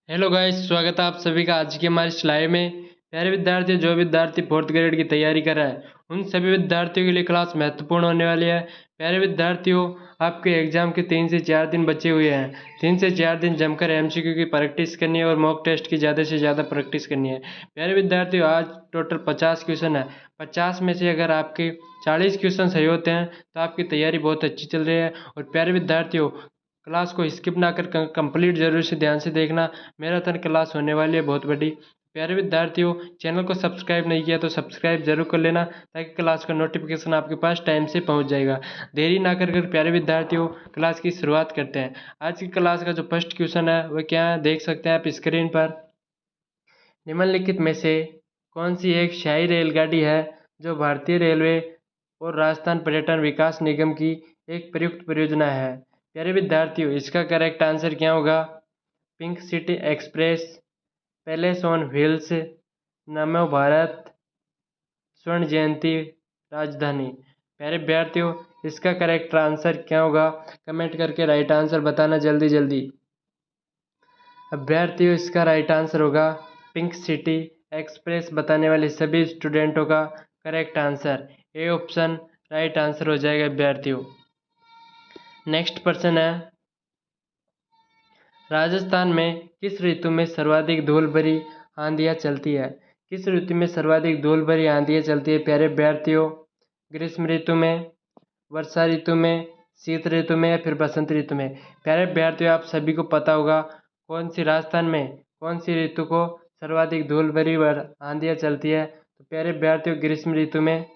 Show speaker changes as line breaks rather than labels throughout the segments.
Hello guys, स्वागत है आप सभी का आज की हमारी इस लाइव में। प्यारे विद्यार्थियों, जो विद्यार्थी फोर्थ ग्रेड की तैयारी कर रहा है उन सभी विद्यार्थियों के लिए क्लास महत्वपूर्ण होने वाली है। प्यारे विद्यार्थियों, आपके एग्जाम के 3 से 4 दिन बचे हुए हैं। 3 से 4 दिन जमकर एमसीक्यू की प्रैक्टिस करनी है और मॉक टेस्ट की ज़्यादा से ज़्यादा प्रैक्टिस करनी है। प्यारे विद्यार्थियों, आज टोटल 50 क्वेश्चन है। 50 में से अगर आपके 40 क्वेश्चन सही होते हैं तो आपकी तैयारी बहुत अच्छी चल रही है। और प्यारे विद्यार्थियों, क्लास को स्किप ना कर कंप्लीट जरूर से ध्यान से देखना। मैराथन क्लास होने वाली है बहुत बड़ी। प्यारे विद्यार्थियों, चैनल को सब्सक्राइब नहीं किया तो सब्सक्राइब जरूर कर लेना, ताकि क्लास का नोटिफिकेशन आपके पास टाइम से पहुंच जाएगा। देरी ना कर प्यारे विद्यार्थियों, क्लास की शुरुआत करते हैं। आज की क्लास का जो फर्स्ट क्वेश्चन है वह क्या है, देख सकते हैं आप स्क्रीन पर। निम्नलिखित में से कौन सी एक शाही रेलगाड़ी है जो भारतीय रेलवे और राजस्थान पर्यटन विकास निगम की एक प्रयुक्त परियोजना है। प्यारे विद्यार्थियों, इसका करेक्ट आंसर क्या होगा? Pink city express, palace on wheels, नमो भारत, स्वर्ण जयंती राजधानी। प्यारे विद्यार्थियों, इसका करेक्ट आंसर क्या होगा? कमेंट करके राइट आंसर बताना जल्दी जल्दी। अभ्यर्थियों, इसका राइट आंसर होगा पिंक सिटी एक्सप्रेस। बताने वाले सभी स्टूडेंटों का correct answer A option right answer हो जाएगा अभ्यर्थियों। नेक्स्ट प्रश्न है, राजस्थान में किस ऋतु में सर्वाधिक धूल भरी आंधियाँ चलती है? किस ऋतु में सर्वाधिक धूल भरी आंधियाँ चलती है प्यारे अभ्यर्थियों? ग्रीष्म ऋतु में, वर्षा ऋतु में, शीत ऋतु में या फिर बसंत ऋतु में? प्यारे अभ्यर्थियों, आप सभी को पता होगा कौन सी राजस्थान में कौन सी ऋतु को सर्वाधिक धूल भरी आंधियाँ चलती है। तो प्यारे अभ्यर्थियों, ग्रीष्म ऋतु में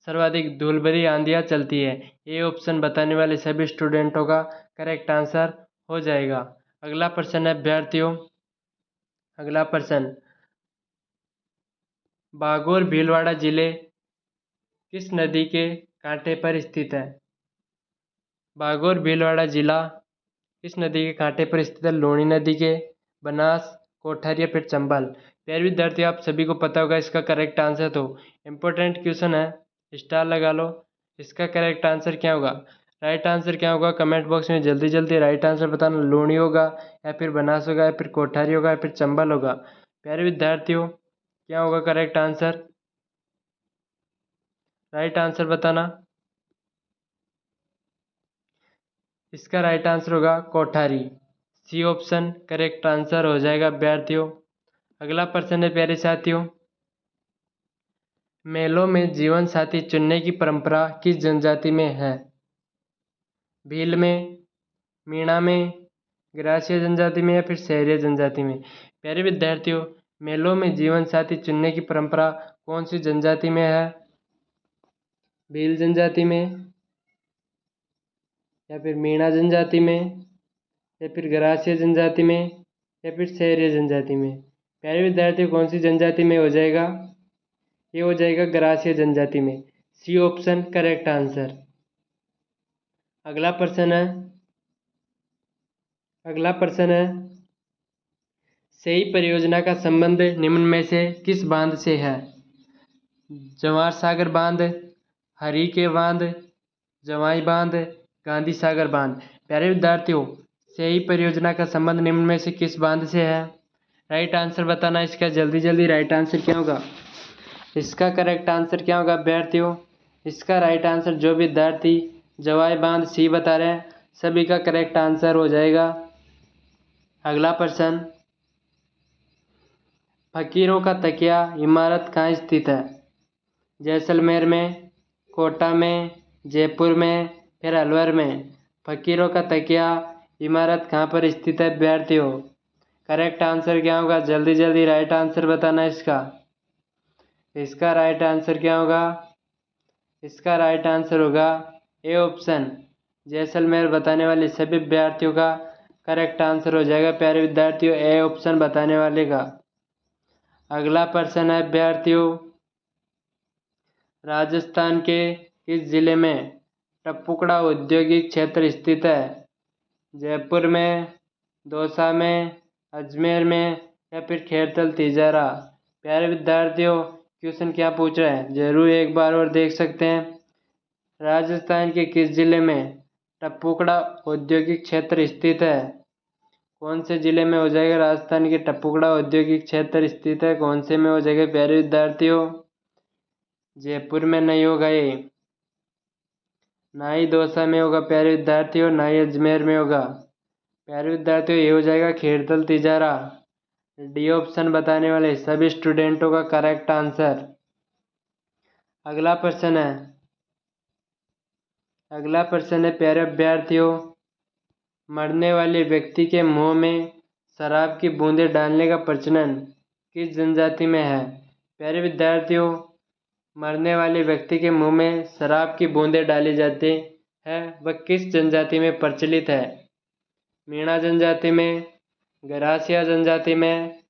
सर्वाधिक धूल भरी आंधियाँ चलती है। ये ऑप्शन बताने वाले सभी स्टूडेंटों का करेक्ट आंसर हो जाएगा। अगला प्रश्न है अभ्यर्थियों, अगला प्रश्न, बागोर भीलवाड़ा जिले किस नदी के कांटे पर स्थित है? बागोर भीलवाड़ा जिला किस नदी के कांटे पर स्थित है? लूणी नदी के, बनास, कोठारी या फिर चंबल? प्यारे विद्यार्थियों, आप सभी को पता होगा इसका करेक्ट आंसर। तो इम्पोर्टेंट क्वेश्चन है, स्टार लगा लो। इसका करेक्ट आंसर क्या होगा? राइट आंसर क्या होगा? कमेंट बॉक्स में जल्दी जल्दी राइट आंसर बताना। लूणी होगा या फिर बनास होगा या फिर कोठारी होगा या फिर चंबल होगा? प्यारे विद्यार्थियों, क्या होगा करेक्ट आंसर? राइट आंसर बताना। इसका राइट आंसर होगा Kothari. C option correct answer हो जाएगा अभ्यर्थियों। अगला प्रश्न है प्यारे साथियों, मेलों में जीवन साथी चुनने की परंपरा किस जनजाति में है? भील में, मीणा में, ग्रासीय जनजाति में या फिर शहरीय जनजाति में? प्यारे विद्यार्थियों, मेलों में जीवन साथी चुनने की परंपरा कौन सी जनजाति में है? भील जनजाति में, या फिर मीणा जनजाति में, या फिर ग्रासीय जनजाति में, या फिर शहरीय जनजाति में? प्यारे विद्यार्थियों, कौन सी जनजाति में हो जाएगा? ये हो जाएगा ग्रासीय जनजाति में। C option correct answer. अगला प्रश्न है, अगला प्रश्न है, सेई परियोजना का संबंध निम्न में से किस बांध से है? जवाहर सागर बांध, हरी के बांध, जवाई बांध, गांधी सागर बांध? प्यारे विद्यार्थियों, सेई परियोजना का संबंध निम्न में से किस बांध से है? राइट आंसर बताना इसका जल्दी जल्दी। राइट आंसर क्या होगा? इसका करेक्ट आंसर क्या होगा अभ्यर्थियों? इसका राइट आंसर, जो विद्यार्थी जवाई बांध सी बता रहे हैं सभी का करेक्ट आंसर हो जाएगा। अगला प्रश्न, फकीरों का तकिया इमारत कहाँ स्थित है? जैसलमेर में, कोटा में, जयपुर में, फिर अलवर में? फकीरों का तकिया इमारत कहाँ पर स्थित है विद्यार्थियों? करेक्ट आंसर क्या होगा? जल्दी जल्दी राइट आंसर बताना इसका। इसका राइट आंसर क्या होगा? इसका राइट आंसर होगा ए ऑप्शन जैसलमेर। बताने वाले सभी विद्यार्थियों का करेक्ट आंसर हो जाएगा प्यारे विद्यार्थियों, ए ऑप्शन बताने वाले का। अगला प्रश्न है विद्यार्थियों, राजस्थान के किस जिले में टप्पुकड़ा औद्योगिक क्षेत्र स्थित है? जयपुर में, दौसा में, अजमेर में, या फिर खेरतल तिजारा? प्यारे विद्यार्थियों, क्वेश्चन क्या पूछ रहा है जरूर एक बार और देख सकते हैं। राजस्थान के किस जिले में टप्पुकड़ा औद्योगिक क्षेत्र स्थित है? कौन से जिले में हो जाएगा? राजस्थान के टपुकड़ा औद्योगिक क्षेत्र स्थित है। कौन से में हो जाएगा प्यारे विद्यार्थियों? जयपुर में नहीं होगा ये। ना ही दौसा में होगा प्यारे विद्यार्थियों, ना ही अजमेर में होगा। प्यारे विद्यार्थियों ये हो जाएगा खेड़तल तिजारा। डी ऑप्शन बताने वाले सभी स्टूडेंटों का करेक्ट आंसर। अगला प्रश्न है प्यारे अभ्यर्थियों, मरने वाले व्यक्ति के मुंह में शराब की बूंदें डालने का प्रचलन किस जनजाति में है? प्यारे विद्यार्थियों, मरने वाले व्यक्ति के मुंह में शराब की बूंदें डाली जाती है वह किस जनजाति में प्रचलित है? मीणा जनजाति में, गरासिया जनजाति में,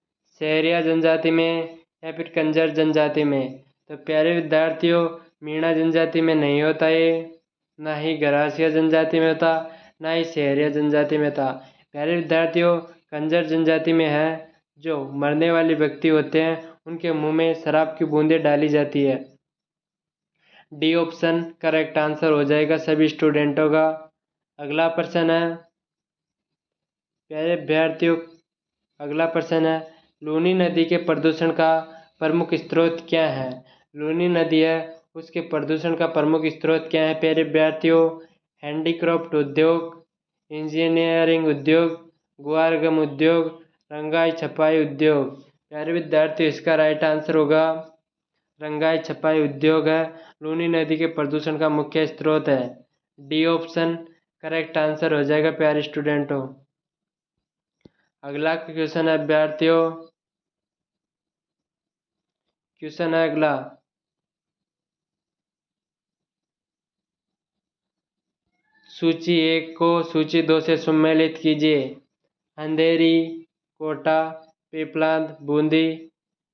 सहरिया जनजाति में या फिर कंजर जनजाति में? तो प्यारे विद्यार्थियों, मीणा जनजाति में नहीं होता ये, ना ही गरासिया जनजाति में होता, ना ही सहरिया जनजाति में था। प्यारे विद्यार्थियों, कंजर जनजाति में है। जो मरने वाले व्यक्ति होते हैं उनके मुंह में शराब की बूंदें डाली जाती है। डी ऑप्शन करेक्ट आंसर हो जाएगा सभी स्टूडेंटों का। अगला प्रश्न है प्यारे अभ्यर्थियों, अगला प्रश्न है लूनी नदी के प्रदूषण का प्रमुख स्रोत क्या है? लूनी नदी है उसके प्रदूषण का प्रमुख स्रोत क्या है प्यारे अभ्यर्थियों? हैंडीक्राफ्ट उद्योग, इंजीनियरिंग उद्योग, गुआरगम उद्योग, रंगाई छपाई उद्योग? प्यारे विद्यार्थियों इसका राइट आंसर होगा रंगाई छपाई उद्योग है। लूनी नदी के प्रदूषण का मुख्य स्रोत है। डी ऑप्शन करेक्ट आंसर हो जाएगा प्यारे स्टूडेंटों। अगला क्वेश्चन है अभ्यर्थियों, क्वेश्चन है अगला, सूची 1 को सूची 2 से सम्मिलित कीजिए। अंधेरी, कोटा, पीपलाद, बूंदी,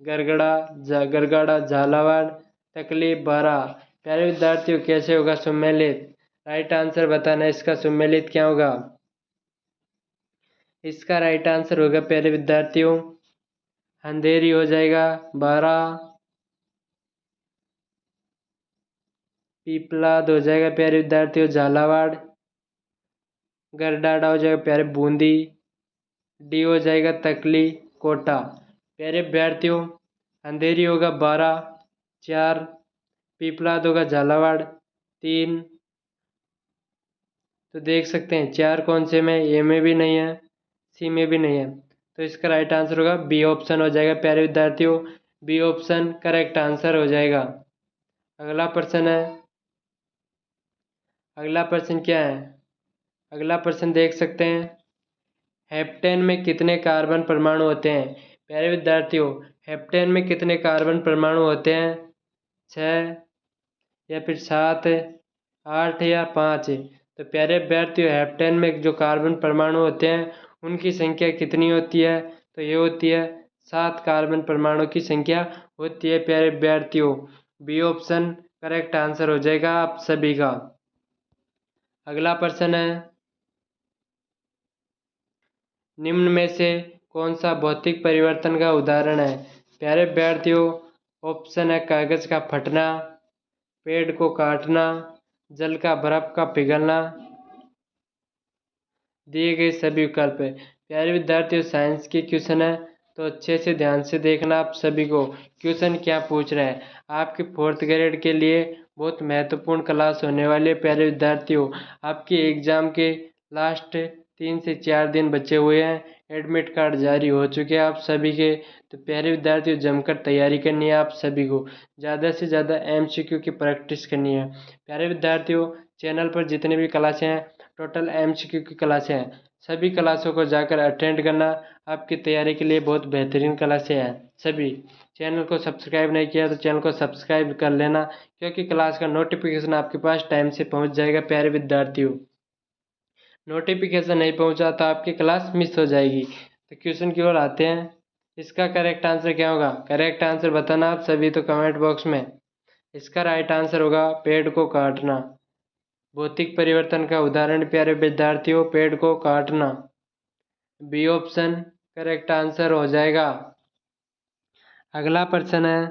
गरगड़ा, झालावाड़, तकली, बारा? प्यारे विद्यार्थियों कैसे होगा सम्मिलित? राइट आंसर बताना इसका सम्मिलित क्या होगा? इसका राइट आंसर होगा प्यारे विद्यार्थियों अंधेरी हो जाएगा, बारा, पीपलाद हो जाएगा प्यारे विद्यार्थियों, झालावाड़, गरडाडा हो जाएगा प्यारे बूंदी, डी हो जाएगा तकली, कोटा। प्यारे विद्यार्थियों अंधेरी होगा 12, 4, पीपलाद होगा झालावाड़ 3। तो देख सकते हैं 4 कौन से में, ए में भी नहीं है, सी में भी नहीं है। तो इसका राइट आंसर होगा बी ऑप्शन हो जाएगा प्यारे विद्यार्थियों, बी ऑप्शन करेक्ट आंसर हो जाएगा। अगला प्रश्न है, अगला प्रश्न क्या है? अगला प्रश्न देख सकते हैं हेप्टेन में कितने कार्बन परमाणु होते हैं? प्यारे विद्यार्थियों हेप्टेन में कितने कार्बन परमाणु होते हैं? 6 या फिर 7, 8 या 5? तो प्यारे अभ्यर्थियों हेप्टेन में जो कार्बन परमाणु होते हैं उनकी संख्या कितनी होती है? तो ये होती है 7 कार्बन परमाणु की संख्या होती है प्यारे अभ्यर्थियों। बी ऑप्शन करेक्ट आंसर हो जाएगा आप सभी का। अगला प्रश्न है निम्न में से कौन सा भौतिक परिवर्तन का उदाहरण है? प्यारे अभ्यर्थियों ऑप्शन है कागज का फटना, पेड़ को काटना, जल का बर्फ का पिघलना, दिए गए सभी विकल्प है। प्यारे विद्यार्थियों साइंस के क्वेश्चन है तो अच्छे से ध्यान से देखना आप सभी को क्वेश्चन क्या पूछ रहा है। आपके 4th ग्रेड के लिए बहुत महत्वपूर्ण क्लास होने वाली है प्यारे विद्यार्थियों। आपके एग्जाम के लास्ट 3 से 4 दिन बचे हुए हैं, एडमिट कार्ड जारी हो चुके हैं आप सभी के। तो प्यारे विद्यार्थियों जमकर तैयारी करनी है आप सभी को, ज़्यादा से ज़्यादा MCQ की प्रैक्टिस करनी है। प्यारे विद्यार्थियों चैनल पर जितने भी क्लासें हैं टोटल MCQ की क्लासें हैं, सभी क्लासों को जाकर अटेंड करना, आपकी तैयारी के लिए बहुत बेहतरीन क्लासें हैं। सभी चैनल को सब्सक्राइब नहीं किया तो चैनल को सब्सक्राइब कर लेना, क्योंकि क्लास का नोटिफिकेशन आपके पास टाइम से पहुंच जाएगा प्यारे विद्यार्थियों। नोटिफिकेशन नहीं पहुंचा तो आपकी क्लास मिस हो जाएगी। तो क्वेश्चन की ओर आते हैं, इसका करेक्ट आंसर क्या होगा? करेक्ट आंसर बताना आप सभी तो कमेंट बॉक्स में। इसका राइट आंसर होगा पेड़ को काटना। भौतिक परिवर्तन का उदाहरण प्यारे विद्यार्थियों पेड़ को काटना। बी ऑप्शन करेक्ट आंसर हो जाएगा। अगला प्रश्न है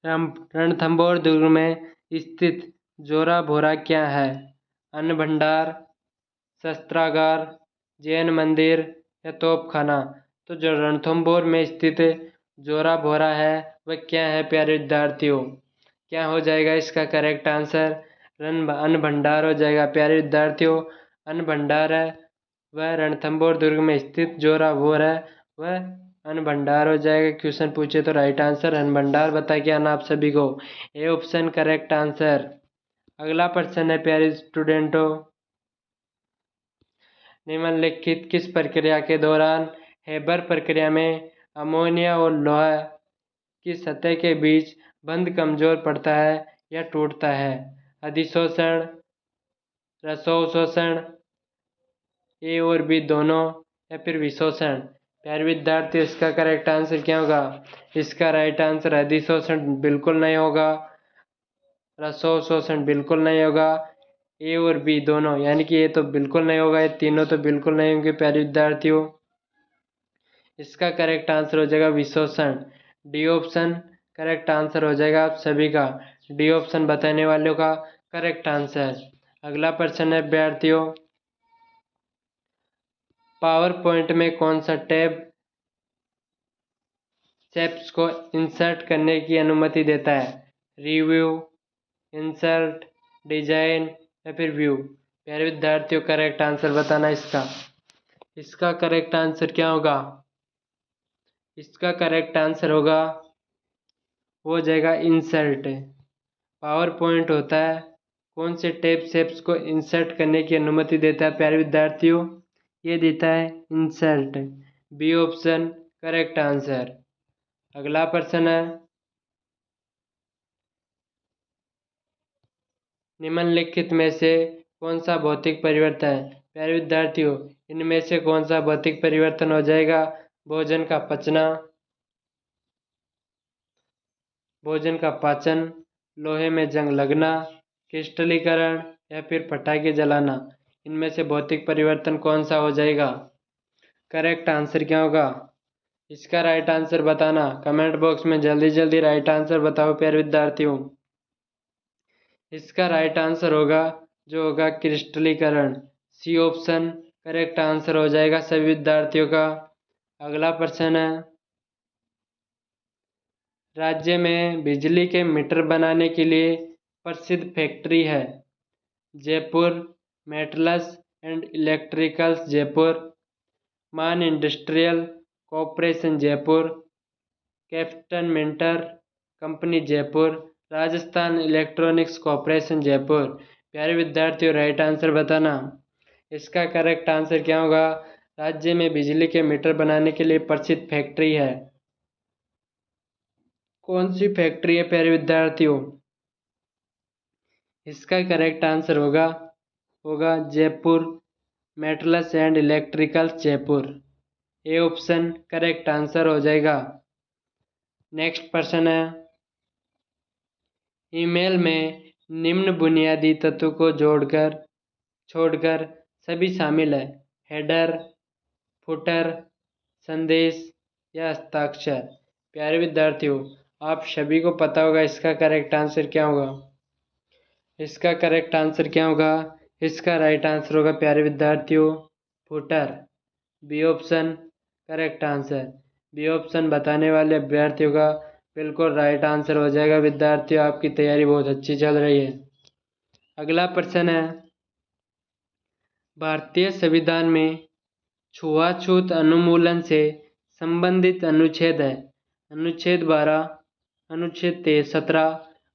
रणथंभौर दुर्ग में स्थित जोरा भोरा क्या है? अन्न भंडार, शस्त्रागार, जैन मंदिर या तोपखाना। तो जो रणथंभौर में स्थित जोरा भोरा है वह क्या है प्यारे विद्यार्थियों? क्या हो जाएगा इसका करेक्ट आंसर? अन्न भंडार हो जाएगा प्यारे विद्यार्थियों। अन्न भंडार है वह रणथंभौर दुर्ग में स्थित जोरा भोर है वह अन्न भंडार हो जाएगा। क्वेश्चन पूछे तो राइट आंसर अन्न भंडार बता के आना आप सभी को। ए ऑप्शन करेक्ट आंसर। अगला प्रश्न है प्यारे स्टूडेंटों, निम्नलिखित किस प्रक्रिया के दौरान हेबर प्रक्रिया में अमोनिया और लोहा की सतह के बीच बंध कमजोर पड़ता है या टूटता है? अधिशोषण, रसोशोषण, ए और बी दोनों, या फिर विशोषण? प्यारे विद्यार्थी इसका करेक्ट आंसर क्या होगा? इसका राइट आंसर अधिशोषण बिल्कुल नहीं होगा, रसोशोषण बिल्कुल नहीं होगा, ए और बी दोनों, यानी कि ये तो बिल्कुल नहीं होगा, ये तीनों तो बिल्कुल नहीं होंगे प्यारे विद्यार्थियों। इसका करेक्ट आंसर हो जाएगा विशोषण। डी ऑप्शन करेक्ट आंसर हो जाएगा आप सभी का। डी ऑप्शन बताने वालों का करेक्ट आंसर। अगला प्रश्न है विद्यार्थियों, पावर पॉइंट में कौन सा टैब शेप्स को इंसर्ट करने की अनुमति देता है? रिव्यू, इंसर्ट, डिजाइन या फिर व्यू? प्यारे विद्यार्थियों करेक्ट आंसर बताना इसका। इसका करेक्ट आंसर क्या होगा? इसका करेक्ट आंसर होगा हो जाएगा इंसर्ट। पावर पॉइंट होता है कौन से टैब शेप्स को इंसर्ट करने की अनुमति देता है प्यारे विद्यार्थियों? ये देता है insert. B option correct answer. अगला प्रश्न है, निम्नलिखित में से कौन सा भौतिक परिवर्तन है? प्यारे विद्यार्थियों इनमें से कौन सा भौतिक परिवर्तन हो जाएगा? भोजन का पचना, भोजन का पाचन, लोहे में जंग लगना, क्रिस्टलीकरण या फिर पटाखे जलाना? इनमें से भौतिक परिवर्तन कौन सा हो जाएगा? करेक्ट आंसर क्या होगा? इसका राइट आंसर बताना कमेंट बॉक्स में जल्दी जल्दी राइट आंसर बताओ प्यारे विद्यार्थियों। इसका राइट आंसर होगा जो होगा क्रिस्टलीकरण। सी ऑप्शन करेक्ट आंसर हो जाएगा सभी विद्यार्थियों का। अगला प्रश्न है, राज्य में बिजली के मीटर बनाने के लिए प्रसिद्ध फैक्ट्री है? Jaipur metals and electricals Jaipur, Maan industrial corporation Jaipur, captain Minter company Jaipur, Rajasthan electronics corporation Jaipur? प्यारे विद्यार्थियों राइट आंसर बताना। इसका करेक्ट आंसर क्या होगा? राज्य में बिजली के मीटर बनाने के लिए प्रसिद्ध फैक्ट्री है। कौन सी फैक्ट्री है प्यारे विद्यार्थियों? इसका करेक्ट आंसर होगा होगा Jaipur metals and electricals Jaipur. A option correct answer हो जाएगा। नेक्स्ट प्रश्न है, ईमेल में निम्न बुनियादी तत्व को छोड़कर सभी शामिल है? हेडर, फुटर, संदेश या हस्ताक्षर? प्यारे विद्यार्थियों आप सभी को पता होगा इसका करेक्ट आंसर क्या होगा? इसका करेक्ट आंसर क्या होगा? इसका राइट आंसर होगा प्यारे विद्यार्थियों footer. B option correct answer. B option बताने वाले अभ्यर्थियों का बिल्कुल राइट आंसर हो जाएगा। विद्यार्थियों आपकी तैयारी बहुत अच्छी चल रही है। अगला प्रश्न है, भारतीय संविधान में छुआछूत उन्मूलन से संबंधित अनुच्छेद है? अनुच्छेद 12, अनुच्छेद 17,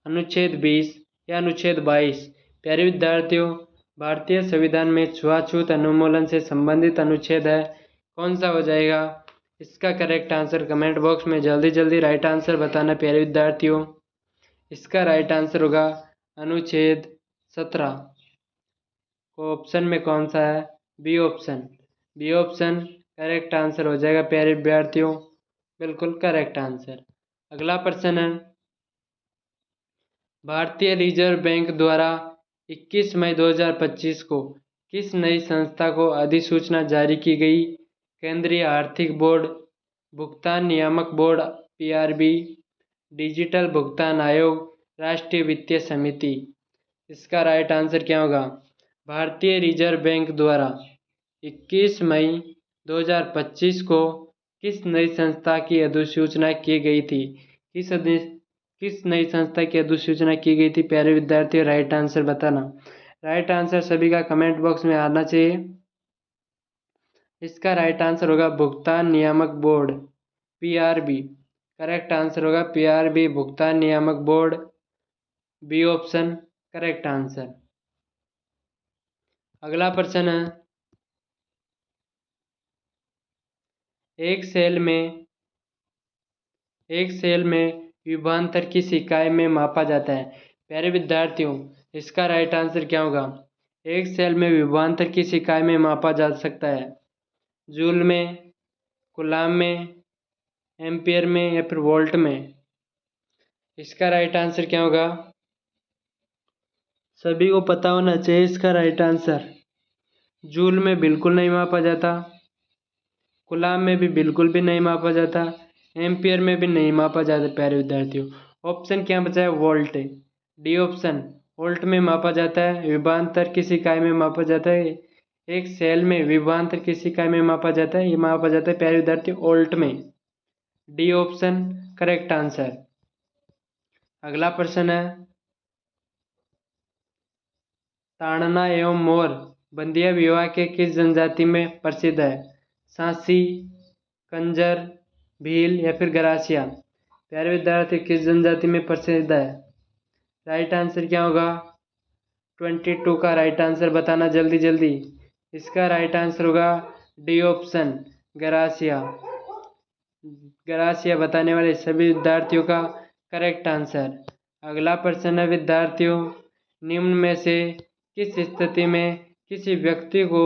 अनुच्छेद 20 या अनुच्छेद 22? प्यारे विद्यार्थियों भारतीय संविधान में छुआछूत उन्मूलन से संबंधित अनुच्छेद है, कौन सा हो जाएगा? इसका करेक्ट आंसर कमेंट बॉक्स में जल्दी जल्दी राइट आंसर बताना प्यारे विद्यार्थियों। इसका राइट आंसर होगा अनुच्छेद 17। ऑप्शन में कौन सा है? B option. B option correct answer हो जाएगा प्यारे विद्यार्थियों, बिल्कुल करेक्ट आंसर। अगला प्रश्न है, भारतीय रिजर्व बैंक द्वारा 21 मई 2025 को किस नई संस्था को अधिसूचना जारी की गई? केंद्रीय आर्थिक बोर्ड, भुगतान नियामक बोर्ड पीआरबी, डिजिटल भुगतान आयोग, राष्ट्रीय वित्तीय समिति? इसका राइट आंसर क्या होगा? भारतीय रिजर्व बैंक द्वारा 21 मई 2025 को किस नई संस्था की अधिसूचना की गई थी? किस नई संस्था की अधिसूचना की गई थी प्यारे विद्यार्थियों? राइट आंसर बताना। राइट आंसर सभी का कमेंट बॉक्स में आना चाहिए। इसका राइट आंसर होगा भुगतान नियामक बोर्ड, PRB। करेक्ट आंसर होगा PRB, भुगतान नियामक board, B option correct answer. अगला प्रश्न है, एक सेल में विभवांतर किस इकाई में मापा जाता है? प्यारे विद्यार्थियों, इसका राइट आंसर क्या होगा? एक सेल में विभवांतर किस इकाई में मापा जा सकता है? जूल में, कूलाम में, एम्पियर में या फिर वोल्ट में? इसका राइट आंसर क्या होगा? सभी को पता होना चाहिए इसका राइट आंसर। जूल में बिल्कुल नहीं मापा जाता, कूलाम में भी बिल्कुल भी नहीं मापा जाता, एम्पियर में भी नहीं मापा जाता प्यारे विद्यार्थियों। ऑप्शन क्या बचा है? वोल्ट। डी ऑप्शन, वोल्ट में मापा जाता है। विभवांतर किस इकाई में मापा जाता है? एक सेल में विभवांतर किस इकाई में मापा जाता है? ये मापा जाता है प्यारे विद्यार्थियों वोल्ट में। D option correct answer. अगला प्रश्न है, ताड़ना एवं मोर बंदिया विवाह के किस जनजाति में प्रसिद्ध है? सांसी, कंजर, भील या फिर गरासिया? प्यारे विद्यार्थी किस जनजाति में प्रसिद्ध है? राइट आंसर क्या होगा? 22 का राइट आंसर बताना जल्दी जल्दी। इसका राइट आंसर होगा डी ऑप्शन गरासिया। गरासिया बताने वाले सभी विद्यार्थियों का करेक्ट आंसर। अगला प्रश्न है विद्यार्थियों, निम्न में से किस स्थिति में किसी व्यक्ति को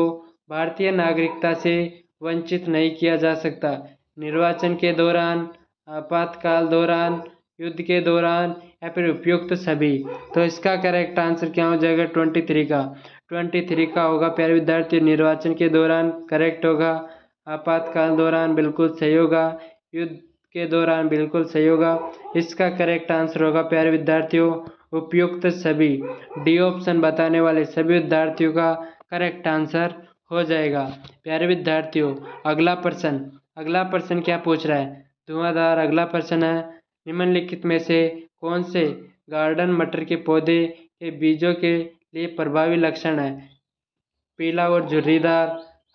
भारतीय नागरिकता से वंचित नहीं किया जा सकता? निर्वाचन के दौरान, आपातकाल दौरान, युद्ध के दौरान या फिर उपयुक्त सभी? तो इसका करेक्ट आंसर क्या हो जाएगा? 23 का होगा प्यारे विद्यार्थी। निर्वाचन के दौरान करेक्ट होगा, आपातकाल दौरान बिल्कुल सही होगा, युद्ध के दौरान बिल्कुल सही होगा। इसका करेक्ट आंसर होगा प्यारे विद्यार्थियों उपयुक्त सभी। डी ऑप्शन बताने वाले सभी विद्यार्थियों का करेक्ट आंसर हो जाएगा। प्यारे विद्यार्थियों, अगला प्रश्न क्या पूछ रहा है? धुआंधार अगला प्रश्न है, निम्नलिखित में से कौन से गार्डन मटर के पौधे के बीजों के लिए प्रभावी लक्षण है? पीला और झुर्रीदार,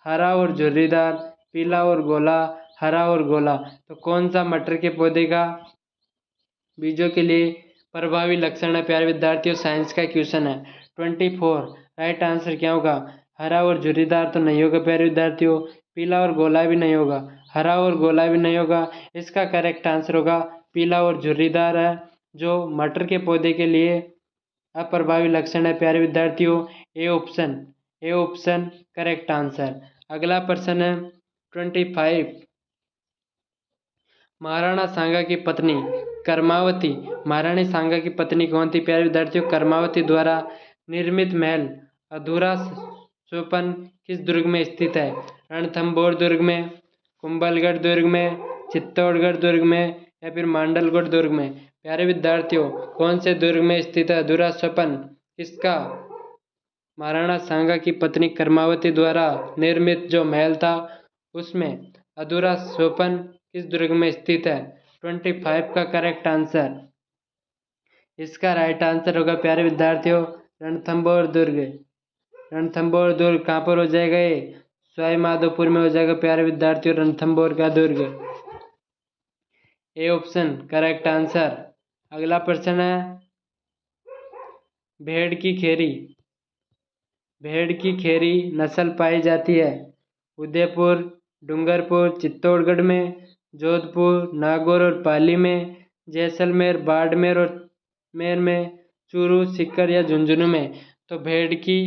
हरा और झुर्रीदार, पीला और गोला, हरा और गोला। तो कौन सा मटर के पौधे का बीजों के लिए प्रभावी लक्षण है प्यारे विद्यार्थियों? साइंस का क्वेश्चन है। 24 राइट आंसर क्या होगा? हरा और झुर्रीदार तो नहीं होगा प्यारे विद्यार्थियों, पीला और गोला भी नहीं होगा, हरा और गोला भी नहीं होगा। इसका करेक्ट आंसर होगा पीला और झुर्रीदार है, जो मटर के पौधे के लिए अप्रभावी लक्षण है प्यारे विद्यार्थियों। ए ऑप्शन करेक्ट आंसर। अगला प्रश्न है 25, महाराणा सांगा की पत्नी कर्मावती, महारानी सांगा की पत्नी कौन थी प्यारे विद्यार्थियों? कर्मावती द्वारा निर्मित महल अधूरा सोपन किस दुर्ग में स्थित है? रणथंभौर दुर्ग में, कुंभलगढ़ दुर्ग में, चित्तौड़गढ़ दुर्ग में या फिर मांडलगढ़ दुर्ग में? प्यारे विद्यार्थियों, कौन से दुर्ग में स्थित है अधूरा सोपन? किसका? महाराणा सांगा की पत्नी कर्मावती द्वारा निर्मित जो महल था उसमें अधूरा सोपन किस दुर्ग में स्थित है? 25 का करेक्ट आंसर। इसका राइट आंसर होगा प्यारे विद्यार्थियों रणथंभौर दुर्ग। रणथंभौर दुर्ग कहाँ पर हो जाएगा? ये सवाई माधोपुर में हो जाएगा प्यारे विद्यार्थियों रणथंभौर का दुर्ग। A option correct answer. अगला प्रश्न है, भेड़ की खेरी नस्ल पाई जाती है उदयपुर, डूंगरपुर, चित्तौड़गढ़ में, जोधपुर, नागौर और पाली में, जैसलमेर, बाड़मेर और मेर में, चूरू, सीकर या झुंझुनू में? तो भेड़ की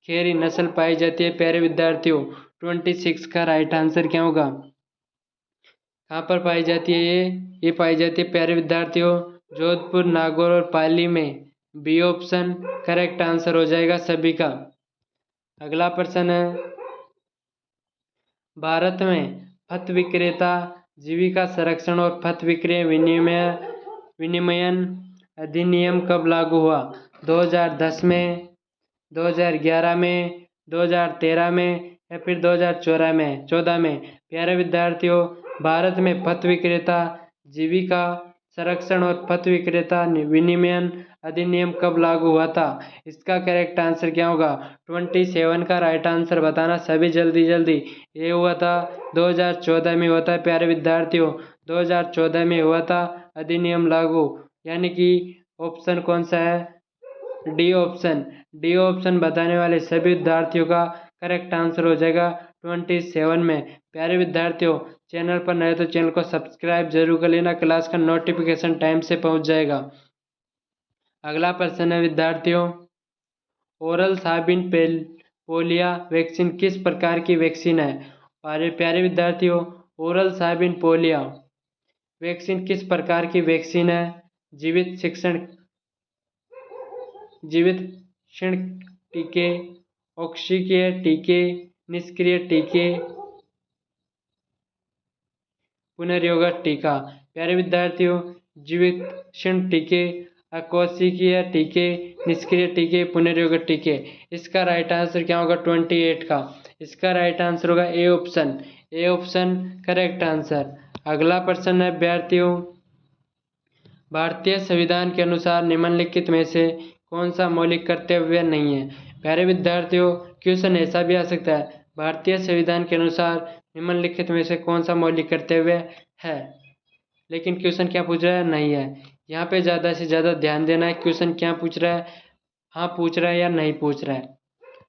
खेरी नस्ल पाई जाती है प्यारे विद्यार्थियों। 26 का राइट आंसर क्या होगा? कहाँ पर पाई जाती है ये पाई जाती है प्यारे विद्यार्थियों जोधपुर, नागौर और पाली में। बी ऑप्शन करेक्ट आंसर हो जाएगा सभी का। अगला प्रश्न है, भारत में पथ विक्रेता जीविका संरक्षण और पथ विक्रय विनिमयन अधिनियम कब लागू हुआ? 2010 में, 2011 में, 2013 में या फिर 2014 में प्यारे विद्यार्थियों, भारत में पथ विक्रेता जीविका संरक्षण और पथ विक्रेता विनियमन अधिनियम कब लागू हुआ था? इसका करेक्ट आंसर क्या होगा? 27 का राइट आंसर बताना सभी जल्दी जल्दी। ये हुआ था 2014 में हुआ था प्यारे विद्यार्थियों, 2014 में हुआ था अधिनियम लागू। यानी कि ऑप्शन कौन सा है? D option. डी ऑप्शन बताने वाले सभी विद्यार्थियों का करेक्ट आंसर हो जाएगा 27 में। प्यारे विद्यार्थियों, चैनल पर नए तो चैनल को सब्सक्राइब जरूर कर लेना, क्लास का नोटिफिकेशन टाइम से पहुंच जाएगा। अगला प्रश्न है विद्यार्थियों, ओरल साबिन पोलिया वैक्सीन किस प्रकार की वैक्सीन है? प्यारे विद्यार्थियों, ओरल साबिन पोलिया वैक्सीन किस प्रकार की वैक्सीन है? जीवित क्षण टीके, औक्षिकीय टीके, निष्क्रिय टीके, पुनर्योगक टीका। प्यारे विद्यार्थियों, जीवित क्षण टीके, अकोशिकीय टीके, निष्क्रिय टीके, पुनर्योगक टीके। इसका राइट आंसर क्या होगा 28 का? इसका राइट आंसर होगा A option. A option correct answer. अगला प्रश्न है विद्यार्थियों, भारतीय संविधान के अनुसार निम्नलिखित में से कौन सा मौलिक कर्तव्य नहीं है? प्यारे विद्यार्थियों, क्वेश्चन ऐसा भी आ सकता है, भारतीय संविधान के अनुसार निम्नलिखित में से कौन सा मौलिक कर्तव्य है? लेकिन क्वेश्चन क्या पूछ रहा है? नहीं है। यहाँ पे ज़्यादा से ज़्यादा ध्यान देना है। क्वेश्चन क्या पूछ रहा है? हाँ पूछ रहा है या नहीं पूछ रहा है?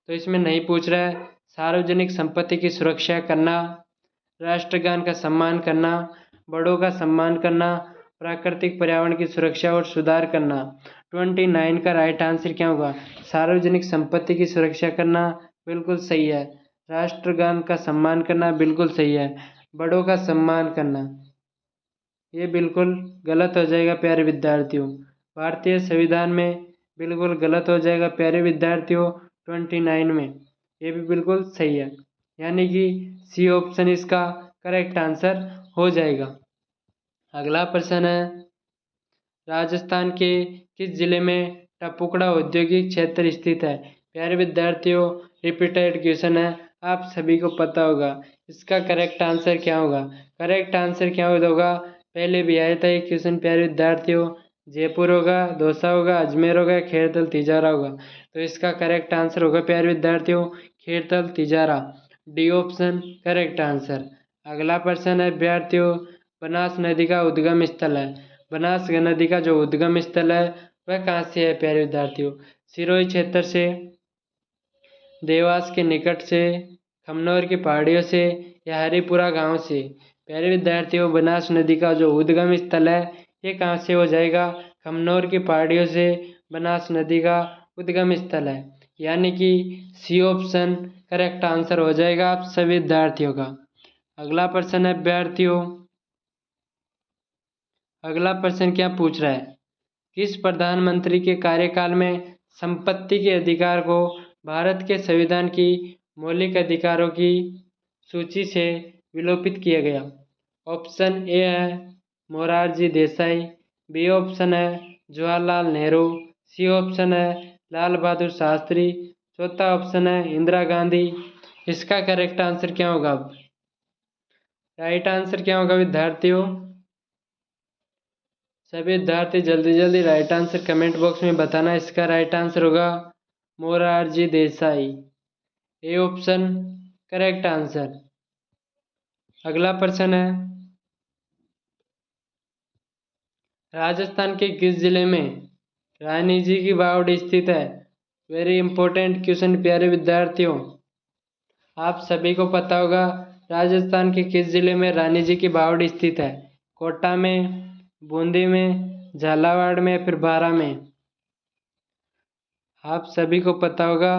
तो इसमें नहीं पूछ रहा है। सार्वजनिक संपत्ति की सुरक्षा करना, राष्ट्रगान का सम्मान करना, बड़ों का सम्मान करना, प्राकृतिक पर्यावरण की सुरक्षा और सुधार करना। 29 का राइट आंसर क्या होगा? सार्वजनिक संपत्ति की सुरक्षा करना बिल्कुल सही है। राष्ट्रगान का सम्मान करना बिल्कुल सही है। बड़ों का सम्मान करना ये बिल्कुल गलत हो जाएगा प्यारे विद्यार्थियों। भारतीय संविधान में बिल्कुल गलत हो जाएगा प्यारे विद्यार्थियों 29 में। ये भी बिल्कुल सही है, यानी कि सी ऑप्शन इसका करेक्ट आंसर हो जाएगा। अगला प्रश्न है, राजस्थान के किस जिले में टपुकड़ा औद्योगिक क्षेत्र स्थित है? प्यारे विद्यार्थियों, रिपीटेड क्वेश्चन है, आप सभी को पता होगा। इसका करेक्ट आंसर क्या होगा? करेक्ट आंसर क्या होगा? पहले भी आया था ये क्वेश्चन प्यारे विद्यार्थियों। जयपुर होगा, दौसा होगा, अजमेर होगा, खेरतल तिजारा होगा। तो इसका करेक्ट आंसर होगा प्यारे विद्यार्थियों Khairthal Tijara. D option correct answer. अगला प्रश्न है विद्यार्थियों, बनास नदी का उद्गम स्थल है। बनास नदी का जो उद्गम स्थल है वह कहाँ से है प्यारे विद्यार्थियों? सिरोही क्षेत्र से, देवास के निकट से, खमनौर की पहाड़ियों से या हरिपुरा गांव से? प्यारे विद्यार्थियों, बनास नदी का जो उद्गम स्थल है ये कहाँ से हो जाएगा? खमनौर की पहाड़ियों से बनास नदी का उद्गम स्थल है, यानी कि सी ऑप्शन करेक्ट आंसर हो जाएगा आप सभी विद्यार्थियों का। अगला प्रश्न है विद्यार्थियों, अगला प्रश्न क्या पूछ रहा है, किस प्रधानमंत्री के कार्यकाल में संपत्ति के अधिकार को भारत के संविधान की मौलिक अधिकारों की सूची से विलोपित किया गया? ऑप्शन ए है मोरारजी देसाई, बी ऑप्शन है जवाहरलाल नेहरू, सी ऑप्शन है लाल बहादुर शास्त्री, चौथा ऑप्शन है इंदिरा गांधी। इसका करेक्ट आंसर क्या होगा? राइट आंसर क्या होगा विद्यार्थियों? सभी विद्यार्थी जल्दी जल्दी राइट आंसर कमेंट बॉक्स में बताना। इसका राइट आंसर होगा मोरारजी देसाई। ए ऑप्शन करेक्ट आंसर। अगला प्रश्न है, राजस्थान के किस जिले में रानी जी की बावड़ी स्थित है? वेरी इंपॉर्टेंट क्वेश्चन प्यारे विद्यार्थियों, आप सभी को पता होगा राजस्थान के किस जिले में रानी जी की बावड़ी स्थित है? कोटा में, बूंदी में, झालावाड़ में, फिर बारा में? आप सभी को पता होगा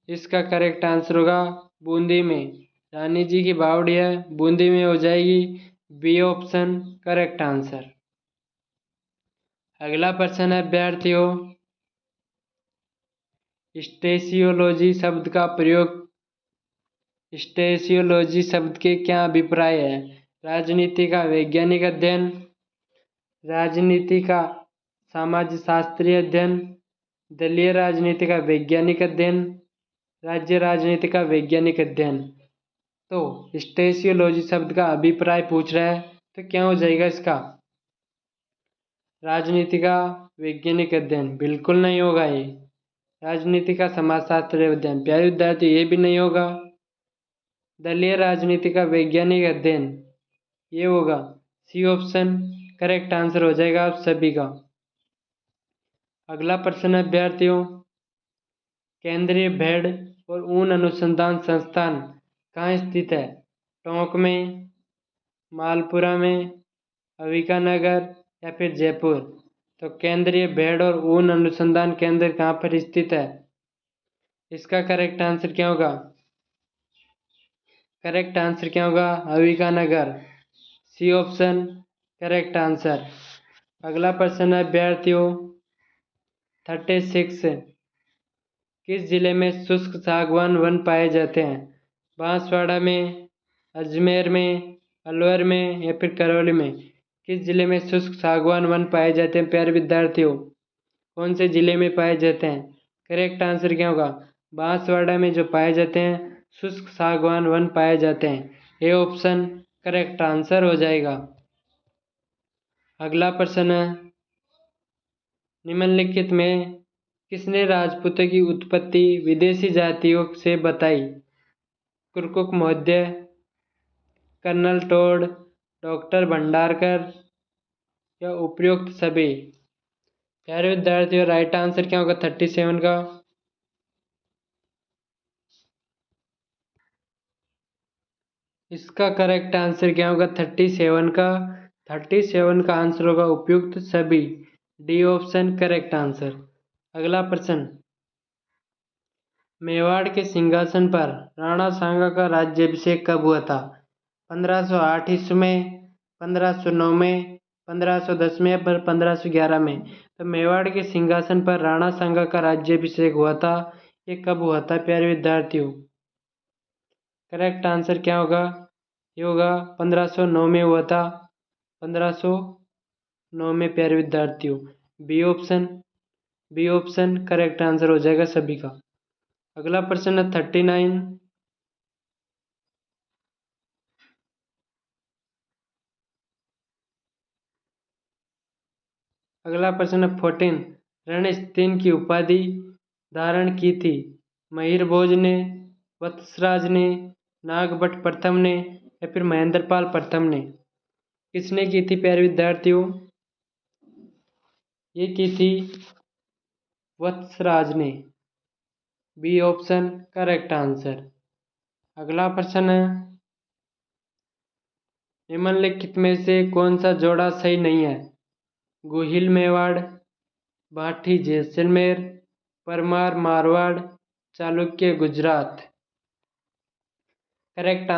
इसका करेक्ट आंसर होगा बूंदी में। रानी जी की बावड़ी है बूंदी में हो जाएगी। B option correct answer. अगला प्रश्न है विद्यार्थियों, स्टेशियोलॉजी शब्द का प्रयोग, स्टेशियोलॉजी शब्द के क्या अभिप्राय है? राजनीति का वैज्ञानिक अध्ययन, राजनीति का समाज शास्त्रीय अध्ययन, दलीय राजनीति का वैज्ञानिक अध्ययन, राज्य राजनीति का वैज्ञानिक अध्ययन। तो स्टेशियोलॉजी शब्द का अभिप्राय पूछ रहा है, तो क्या हो जाएगा इसका? राजनीति का वैज्ञानिक अध्ययन, बिल्कुल नहीं होगा ये। राजनीति का समाजशास्त्र अध्ययन, प्यारे विद्यार्थी, ये भी नहीं होगा। दलीय राजनीति का वैज्ञानिक अध्ययन, ये होगा। सी ऑप्शन करेक्ट आंसर हो जाएगा आप सभी का। अगला प्रश्न है विद्यार्थियों, केंद्रीय भेड़ और ऊन अनुसंधान संस्थान कहाँ स्थित है? टोंक में, मालपुरा में, अविका नगर या फिर जयपुर? तो केंद्रीय भेड़ और ऊन अनुसंधान केंद्र कहाँ पर स्थित है? इसका करेक्ट आंसर क्या होगा? करेक्ट आंसर क्या होगा? अविका नगर, सी ऑप्शन करेक्ट आंसर। अगला प्रश्न है विद्यार्थियों 36, किस जिले में शुष्क सागवान वन पाए जाते हैं? बांसवाड़ा में, अजमेर में, अलवर में या फिर करौली में? किस जिले में शुष्क सागवान वन पाए जाते हैं प्यारे विद्यार्थियों? कौन से जिले में पाए जाते हैं? करेक्ट आंसर क्या होगा? बांसवाड़ा में जो पाए जाते हैं शुष्क सागवान वन पाए जाते हैं, ये ऑप्शन करेक्ट आंसर हो जाएगा। अगला प्रश्न है, निम्नलिखित में किसने राजपूतों की उत्पत्ति विदेशी जातियों से बताई? कुरकुक महोदय, कर्नल टोड, डॉक्टर भंडारकर या उपयुक्त सभी? प्यारे विद्यार्थियों, राइट आंसर क्या होगा 37 का? इसका करेक्ट आंसर क्या होगा 37 का? 37 का आंसर होगा उपयुक्त सभी, डी ऑप्शन करेक्ट आंसर। अगला प्रश्न, मेवाड़ के सिंहासन पर राणा सांगा का राज्याभिषेक कब हुआ था? 1508 ईस्वी में, 1509 में, 1510 में या फिर 1511 में? तो मेवाड़ के सिंहासन पर राणा सांगा का राज्याभिषेक हुआ था, ये कब हुआ था प्यारे विद्यार्थियों? करेक्ट आंसर क्या होगा? ये होगा 1509 में हुआ था, 1509 में प्यारे विद्यार्थियों, बी ऑप्शन करेक्ट आंसर हो जाएगा सभी का। अगला प्रश्न है 39, अगला प्रश्न है 14, रणस्थीन की उपाधि धारण की थी महिरभोज ने, वत्सराज ने, नागभट्ट प्रथम ने या फिर महेंद्रपाल प्रथम ने? किसने की थी प्यारे विद्यार्थियों? ये की थी वत्सराज ने, बी ऑप्शन करेक्ट आंसर। अगला प्रश्न है, निम्नलिखित में से कौन सा जोड़ा सही नहीं है? गोहिल मेवाड़, भाटी जैसलमेर, परमार मारवाड़, चालुक्य गुजरात? करेक्ट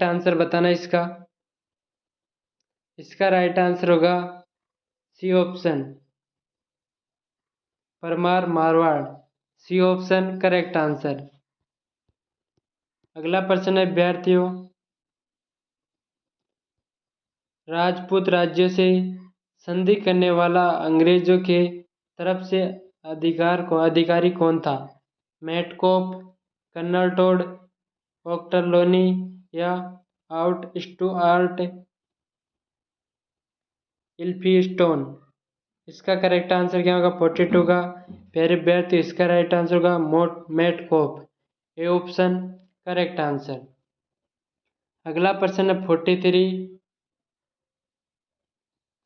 आंसर बताना इसका। इसका राइट आंसर होगा C option Parmar Marwar, C option correct answer. अगला प्रश्न है विद्यार्थियों, राजपूत राज्यों से संधि करने वाला अंग्रेजों के तरफ से अधिकारी कौन था? मैटकॉप, कर्नल टोड, ऑक्टरलोनी या आउट स्टुअर्ट इल्फीस्टोन? इसका करेक्ट आंसर क्या होगा 42 का? प्यारे विद्यार्थी, इसका राइट आंसर होगा मैटकॉप, ए ऑप्शन करेक्ट आंसर। अगला प्रश्न है 43,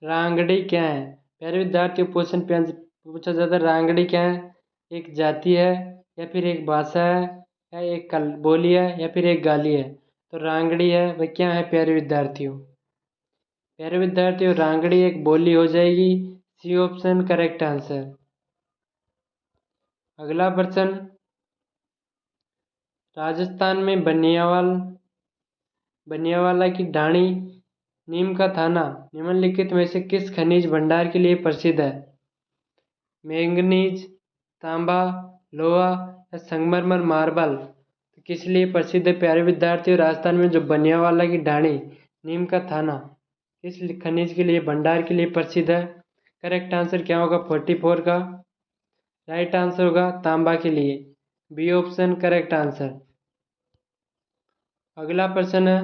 रांगड़ी क्या है? प्यारे विद्यार्थियों, क्वेश्चन पे आंसर पूछा जाता है, रांगड़ी क्या है? एक जाति है या फिर एक भाषा है या एक बोली है या फिर एक गाली है? तो रांगड़ी है वह क्या है प्यारे विद्यार्थियों? प्यारे विद्यार्थियों, रांगड़ी एक बोली हो जाएगी, सी ऑप्शन करेक्ट आंसर। अगला प्रश्न, राजस्थान में बनियावाला की ढाणी, नीम का थाना निम्नलिखित में से किस खनिज भंडार के लिए प्रसिद्ध है? मैंगनीज, तांबा, लोहा या संगमरमर मार्बल? तो किस लिए प्रसिद्ध है प्यारे विद्यार्थियों? राजस्थान में जो बनियावाला की ढाणी, नीम का थाना किस खनिज के लिए भंडार के लिए प्रसिद्ध है? करेक्ट आंसर क्या होगा 44 का? राइट आंसर होगा तांबा के लिए, बी ऑप्शन करेक्ट आंसर। अगला प्रश्न है,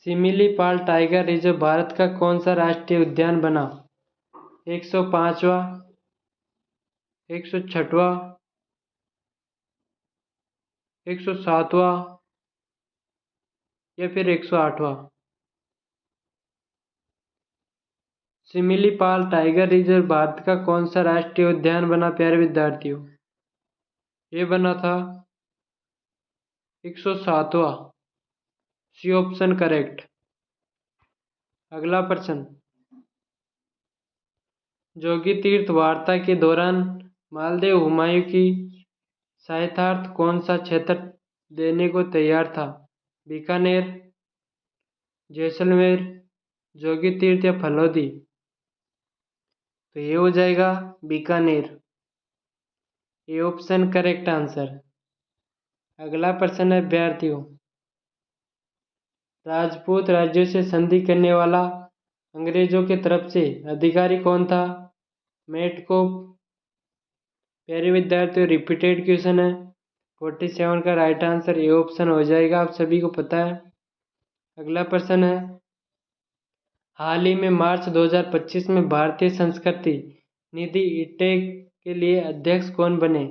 सिमिलीपाल टाइगर रिजर्व भारत का कौन सा राष्ट्रीय उद्यान बना? 105वां, 106वां, 107वां या फिर 108वां? सिमिलीपाल टाइगर रिजर्व भारत का कौन सा राष्ट्रीय उद्यान बना प्यारे विद्यार्थियों? ये बना था 107वां। सी ऑप्शन करेक्ट। अगला प्रश्न, जोगी तीर्थ वार्ता के दौरान मालदेव हुमायूं की सहायतार्थ कौन सा क्षेत्र देने को तैयार था? बीकानेर, जैसलमेर, जोगी तीर्थ या फलोदी? तो ये हो जाएगा बीकानेर। ये ऑप्शन करेक्ट आंसर। अगला प्रश्न है विद्यार्थियों, राजपूत राज्यों से संधि करने वाला अंग्रेजों की तरफ से अधिकारी कौन था? मेटकोप। प्यारे विद्यार्थियों, रिपीटेड क्वेश्चन है। 47 का राइट आंसर ए ऑप्शन हो जाएगा, आप सभी को पता है। अगला प्रश्न है, हाल ही में मार्च 2025 में भारतीय संस्कृति निधि इटेक के लिए अध्यक्ष कौन बने?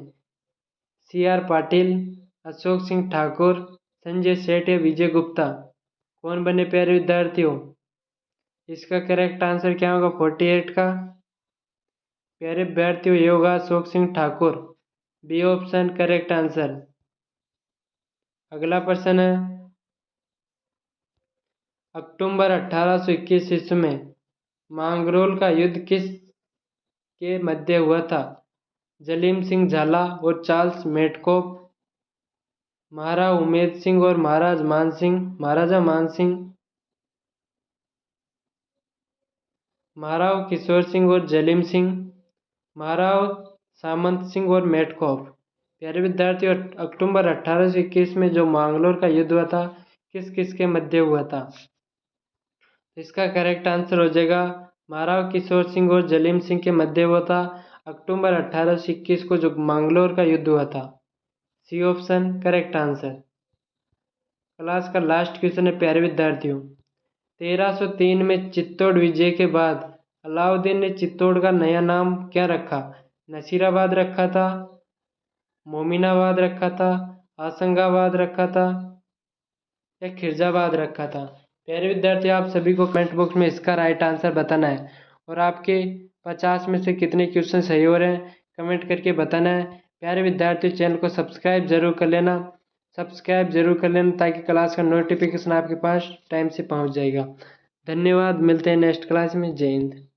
CR पाटिल, अशोक सिंह ठाकुर, संजय सेठ या विजय गुप्ता? कौन बने प्यारे विद्यार्थियों? इसका करेक्ट आंसर क्या होगा 48 का? प्यारे विद्यार्थियों, ये होगा Ashok Singh Thakur. B option correct answer. अगला प्रश्न है, अक्टूबर 1821 ईस्वी में मांगरोल का युद्ध किस के मध्य हुआ था? जलीम सिंह झाला और चार्ल्स मेटकोप, महाराजा उमेद सिंह और महाराजा मानसिंह, महाराव किशोर सिंह और जलीम सिंह, महाराव सामंत सिंह और मेटकोप? प्यारे विद्यार्थियों, अक्टूबर 1821 में जो मांगलोर का युद्ध हुआ था किस किस के मध्य हुआ था? इसका करेक्ट आंसर हो जाएगा महाराव किशोर सिंह और जलीम सिंह के मध्य हुआ था अक्टूबर 1821 को जो मांगलोर का युद्ध हुआ था। C option correct answer. Class का लास्ट क्वेश्चन है प्यारे विद्यार्थियों, 1303 में चित्तौड़ विजय के बाद अलाउद्दीन ने चित्तौड़ का नया नाम क्या रखा? नसीराबाद रखा था, मोमिनाबाद रखा था, आसंगाबाद रखा था या खिरजाबाद रखा था? प्यारे विद्यार्थी, आप सभी को कमेंट बॉक्स में इसका राइट आंसर बताना है और आपके 50 में से कितने क्वेश्चन सही हो रहे हैं कमेंट करके बताना है। प्यारे विद्यार्थी, चैनल को सब्सक्राइब जरूर कर लेना, ताकि क्लास का नोटिफिकेशन आपके पास टाइम से पहुंच जाएगा। धन्यवाद, मिलते हैं नेक्स्ट क्लास में। जय हिंद।